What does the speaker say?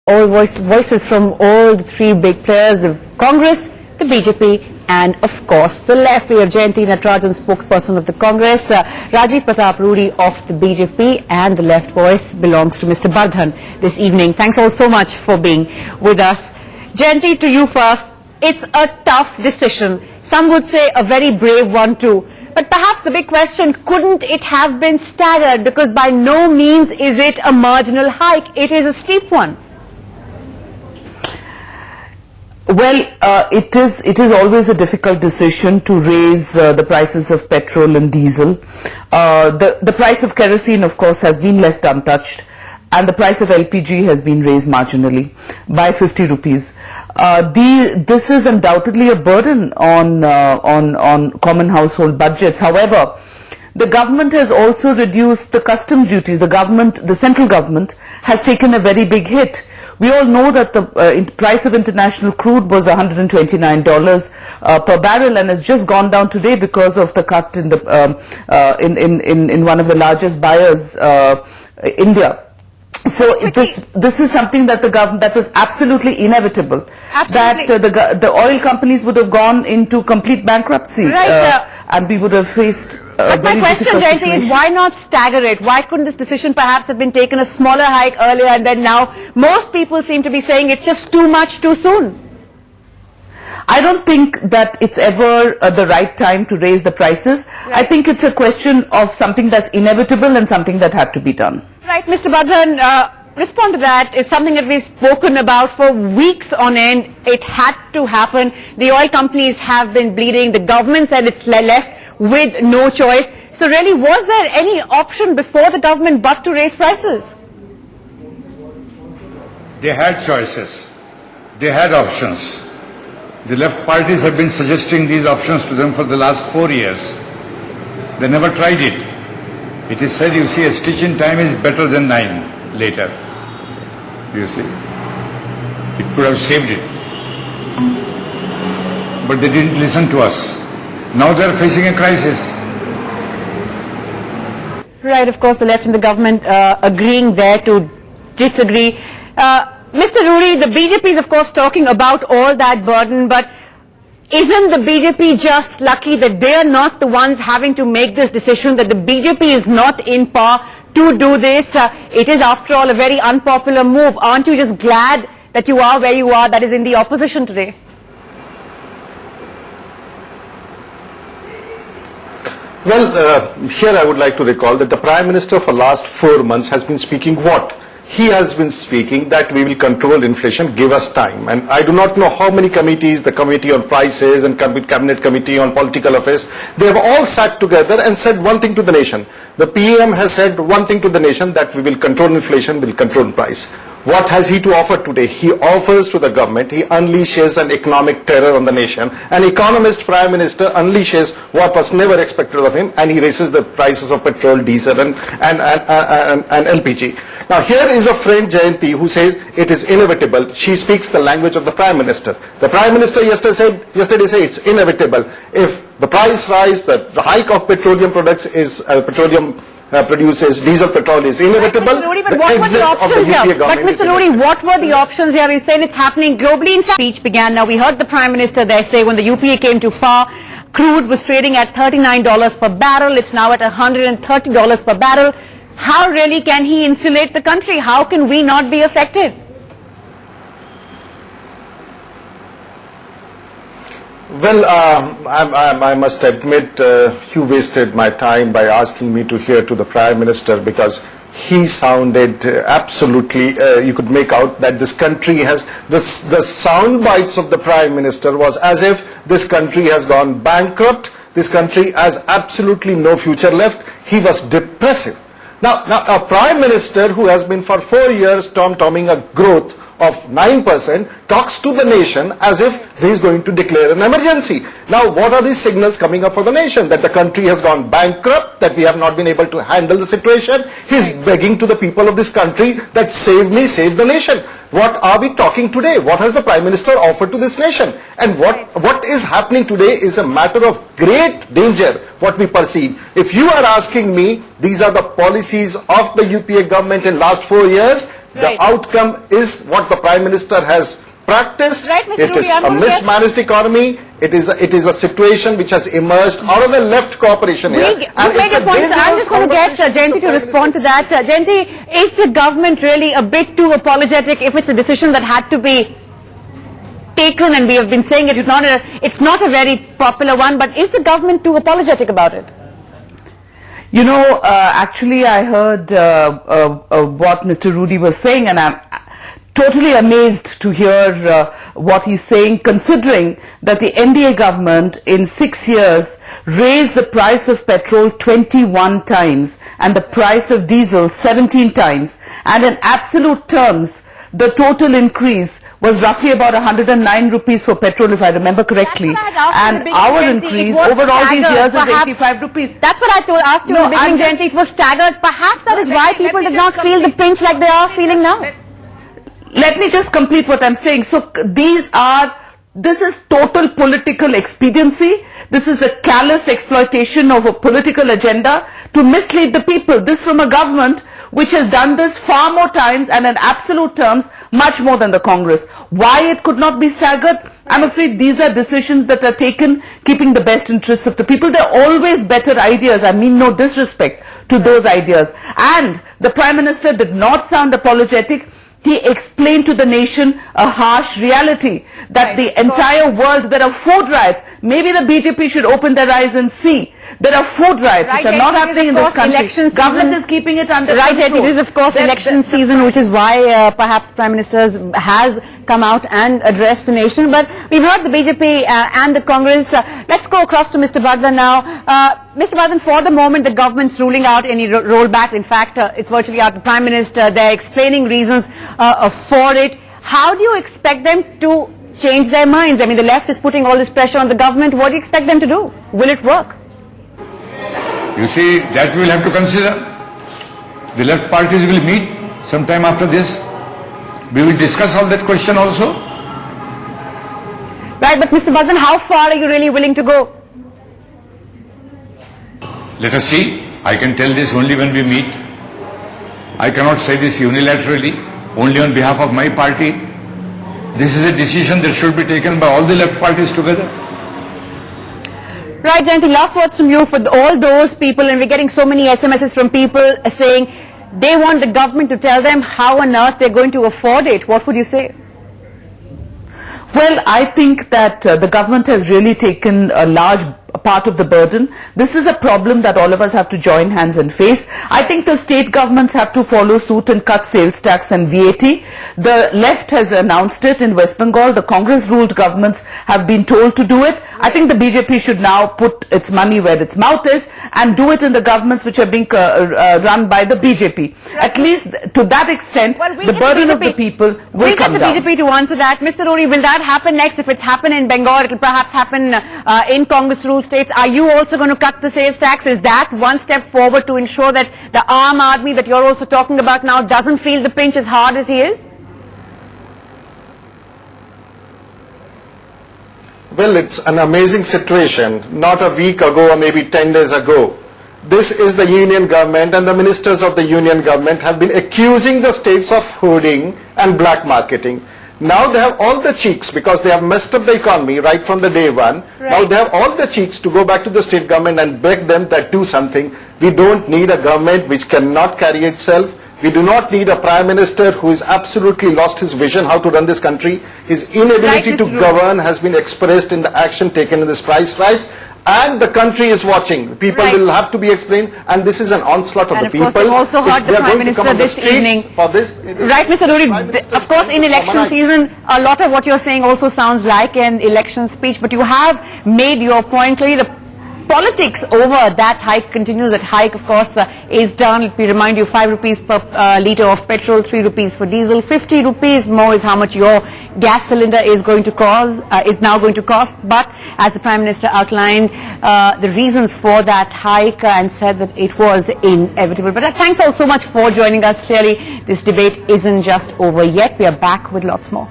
all voices from all the three big players, the Congress, the BJP, and of course the left. We have Jayanti Natarajan, spokesperson of the Congress, Rajiv Pratap Rudy of the BJP, and the left voice belongs to Mr. Bardhan this evening. Thanks all so much for being with us. Jayanti, to you first. It's a tough decision. Some would say a very brave one too. But perhaps the big question, couldn't it have been staggered? Because by no means is it a marginal hike. It is a steep one. Well, it is always a difficult decision to raise the prices of petrol and diesel. The price of kerosene, of course, has been left untouched, and the price of LPG has been raised marginally by 50 rupees. This is undoubtedly a burden on common household budgets. However, the government has also reduced the customs duties. The central government has taken a very big hit. We all know that the price of international crude was $129 per barrel, and has just gone down today because of the cut in in one of the largest buyers, India. So this is something that the government, that was absolutely inevitable. Absolutely. That the oil companies would have gone into complete bankruptcy, right, and we would have faced. But my question, Jayanti, is why not stagger it? Why couldn't this decision perhaps have been taken a smaller hike earlier, and then now most people seem to be saying it's just too much too soon? I don't think that it's ever the right time to raise the prices. Right. I think it's a question of something that's inevitable and something that had to be done. Right, Mr. Bardhan, respond to that. It's something that we've spoken about for weeks on end. It had to happen. The oil companies have been bleeding. The government said it's left with no choice. So really, was there any option before the government but to raise prices? They had choices. They had options. The left parties have been suggesting these options to them for the last 4 years. They never tried it. It is said, you see, a stitch in time is better than 9 later. You see? It could have saved it. But they didn't listen to us. Now they are facing a crisis. Right, of course, the left and the government agreeing there to disagree. Mr. Rudy, the BJP is, of course, talking about all that burden, but isn't the BJP just lucky that they are not the ones having to make this decision, that the BJP is not in power to do this? It is, after all, a very unpopular move. Aren't you just glad that you are where you are, that is in the opposition today? Well, here I would like to recall that the Prime Minister for last 4 months has been speaking what? He has been speaking that we will control inflation, give us time. And I do not know how many committees, the Committee on Prices and Cabinet Committee on Political Affairs, they have all sat together and said one thing to the nation. The PM has said one thing to the nation, that we will control inflation, we will control price. What has he to offer today? He offers to the government, he unleashes an economic terror on the nation. An economist Prime Minister unleashes what was never expected of him, and he raises the prices of petrol, diesel and LPG. Now here is a friend, Jayanti, who says it is inevitable. She speaks the language of the Prime Minister. The Prime Minister yesterday said it's inevitable. If the price rise, the hike of petroleum products is produces diesel petrol is inevitable. Mr. Rudy, but what were the options here? But Mr. Rudy, what were the options here? We're saying it's happening globally. In fact, speech began. Now we heard the Prime Minister there say when the UPA came to power, crude was trading at $39 per barrel. It's now at $130 per barrel. How really can he insulate the country? How can we not be affected? Well, I must admit you wasted my time by asking me to hear to the Prime Minister, because he sounded absolutely, you could make out that this country has, the sound bites of the Prime Minister was as if this country has gone bankrupt, this country has absolutely no future left. He was depressive. Now a Prime Minister who has been for 4 years tom-tomming a growth of 9% talks to the nation as if he is going to declare an emergency. Now what are these signals coming up for the nation? That the country has gone bankrupt, that we have not been able to handle the situation. He is begging to the people of this country that save me, save the nation. What are we talking today? What has the Prime Minister offered to this nation? And what is happening today is a matter of great danger, what we perceive. If you are asking me, these are the policies of the UPA government in last 4 years, Right. The outcome is what the Prime Minister has practiced. Right, Mr. It is Rudy, I'm a going to get- mismanaged economy. It is a situation which has emerged out of the left cooperation here. You make a point. I'm just going to get Jayanti to respond to that. Jayanti, is the government really a bit too apologetic if it's a decision that had to be taken, and we have been saying it's not a very popular one, but is the government too apologetic about it? You know, actually I heard what Mr. Rudy was saying, and I'm totally amazed to hear what he's saying, considering that the NDA government in 6 years raised the price of petrol 21 times and the price of diesel 17 times, and in absolute terms the total increase was roughly about 109 rupees for petrol, if I remember correctly, and our increase over all these years is 85 rupees. That's what I asked you in the beginning, Jayanti. It was staggered. Perhaps that is why people did not feel the pinch like they are feeling now. Let me just complete what I'm saying. So this is total political expediency. This is a callous exploitation of a political agenda to mislead the people. This from a government which has done this far more times and in absolute terms much more than the Congress. Why it could not be staggered? I'm afraid these are decisions that are taken keeping the best interests of the people. There are always better ideas. I mean no disrespect to those ideas. And the Prime Minister did not sound apologetic. He explained to the nation a harsh reality that the entire world, there are food riots. Maybe the BJP should open their eyes and see. There are food riots which are not happening in this country. Government is keeping it under control. It is of course election season, which is why perhaps Prime Minister has come out and addressed the nation. But we've heard the BJP and the Congress. Let's go across to Mr. Bardhan now. Mr. Bardhan, for the moment the government's ruling out any rollback. In fact, it's virtually out. The Prime Minister, they're explaining reasons for it. How do you expect them to change their minds? I mean, the left is putting all this pressure on the government. What do you expect them to do? Will it work? You see, that we will have to consider. The left parties will meet sometime after this. We will discuss all that question also. Right, but Mr. Bardhan, how far are you really willing to go? Let us see. I can tell this only when we meet. I cannot say this unilaterally, only on behalf of my party. This is a decision that should be taken by all the left parties together. Right, Jayanti, last words from you for all those people, and we're getting so many SMSs from people saying they want the government to tell them how on earth they're going to afford it. What would you say? Well, I think that the government has really taken a large part of the burden. This is a problem that all of us have to join hands and face. I think the state governments have to follow suit and cut sales tax and VAT. The left has announced it in West Bengal. The Congress-ruled governments have been told to do it. I think the BJP should now put its money where its mouth is and do it in the governments which are being run by the BJP. At least to that extent, the burden of the people will come down. We'll get the BJP to answer that. Mr. Rudy, will that happen next? If it's happened in Bengal, it will perhaps happen in Congress-ruled states. Are you also going to cut the sales tax? Is that one step forward to ensure that the Aam Aadmi that you're also talking about now doesn't feel the pinch as hard as he is? Well, it's an amazing situation. Not a week ago or maybe 10 days ago, this is the union government, and the ministers of the union government have been accusing the states of hoarding and black marketing. Now they have all the cheeks, because they have messed up the economy right from the day one. Right. Now they have all the cheeks to go back to the state government and beg them that do something. We don't need a government which cannot carry itself. We do not need a Prime Minister who has absolutely lost his vision how to run this country. His inability to govern has been expressed in the action taken in this price rise. And the country is watching. People will have to be explained, and this is an onslaught of the people. And of course, you've also heard the Prime Minister this evening. For this, right, Mr. Rudy, of course, in election season, a lot of what you're saying also sounds like an election speech, but you have made your point clearly. The politics over that hike continues. That hike, of course, is done. Let me remind you, 5 rupees per litre of petrol, 3 rupees for diesel, 50 rupees more is how much your gas cylinder is going to cost, is now going to cost. But as the Prime Minister outlined the reasons for that hike and said that it was inevitable. But thanks all so much for joining us. Clearly, this debate isn't just over yet. We are back with lots more.